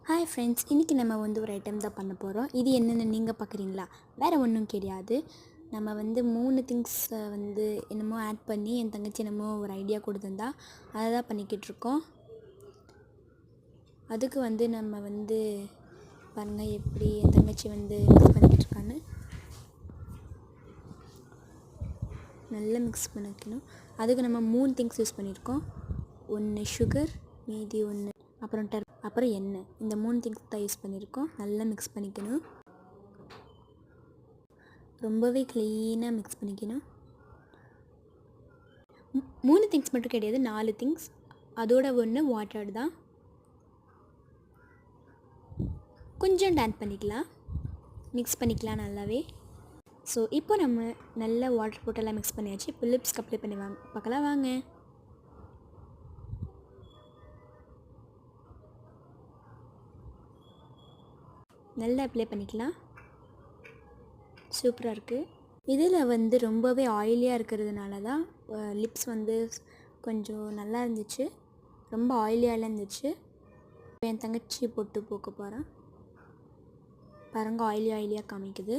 Hi friends, இன்றைக்கி நம்ம ஒரு ஐட்டம் தான் பண்ண போகிறோம். இது என்னென்னு நீங்கள் பார்க்குறீங்களா? வேறு ஒன்றும் கிடையாது. நம்ம 3 திங்ஸை என்னமோ ஆட் பண்ணி என் தங்கச்சி என்னமோ ஒரு ஐடியா கொடுத்துருந்தா அதை தான் பண்ணிக்கிட்டுருக்கோம். அதுக்கு நம்ம பாருங்கள் எப்படி என் தங்கச்சி மிக்ஸ் பண்ணிக்கிட்டு இருக்கான்னு. நல்லா மிக்ஸ் பண்ணிக்கணும். அதுக்கு நம்ம 3 திங்ஸ் யூஸ் பண்ணியிருக்கோம். ஒன்று சுகர், மீதி ஒன்று அப்புறம் எண்ணெய். இந்த 3 திங்ஸ் தான் யூஸ் பண்ணியிருக்கோம். நல்லா மிக்ஸ் பண்ணிக்கணும். ரொம்பவே க்ளீனாக மிக்ஸ் பண்ணிக்கணும். 3 திங்ஸ் மட்டும் கிடையாது, 4 திங்ஸ். அதோட ஒன்று வாட்டர் தான். கொஞ்சம் ஆட் பண்ணிக்கலாம், மிக்ஸ் பண்ணிக்கலாம் நல்லாவே. ஸோ இப்போ நம்ம நல்லா வாட்டர் போட்டெல்லாம் மிக்ஸ் பண்ணியாச்சு. இப்போ லிப்ஸ்க்கு அப்ளை பண்ணி பார்க்கலாம் வாங்க. நல்லா அப்ளை பண்ணிக்கலாம். சூப்பராக இருக்குது. இதில் ரொம்பவே ஆயிலியாக இருக்கிறதுனால தான் லிப்ஸ் கொஞ்சம் நல்லா இருந்துச்சு. ரொம்ப ஆயிலியாகலாம் இருந்துச்சு. என் தங்கச்சி போட்டு போக்க போகிறேன். பாருங்கள், ஆயிலியாக காமிக்குது.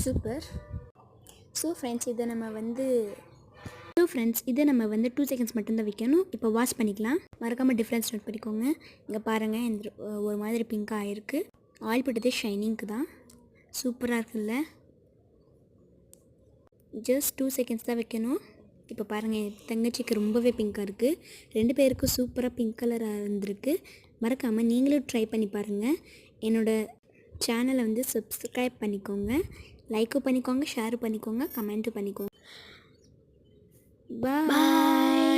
சூப்பர். ஸோ ஃப்ரெண்ட்ஸ், இதை நம்ம 2 செகண்ட்ஸ் மட்டும்தான் வைக்கணும். இப்போ வாஷ் பண்ணிக்கலாம். மறக்காமல் டிஃப்ரென்ஸ் நோட் பண்ணிக்கோங்க. இங்கே பாருங்கள், இந்த ஒரு மாதிரி பிங்காக ஆகிருக்கு. ஆயில் போட்டதே ஷைனிங்க்கு தான். சூப்பராக இருக்குல்ல? ஜஸ்ட் 2 செகண்ட்ஸ் தான் வைக்கணும். இப்போ பாருங்கள், என் தங்கச்சிக்கு ரொம்பவே பிங்காக இருக்குது. 2 பேருக்கும் சூப்பராக பிங்க் கலராக இருந்திருக்கு. மறக்காமல் நீங்களும் ட்ரை பண்ணி பாருங்கள். என்னோடய சேனலை சப்ஸ்கிரைப் பண்ணிக்கோங்க, லைக்கும் பண்ணிக்கோங்க, ஷேரும் பண்ணிக்கோங்க, கமெண்ட்டும் பண்ணிக்கோங்க. பாய்.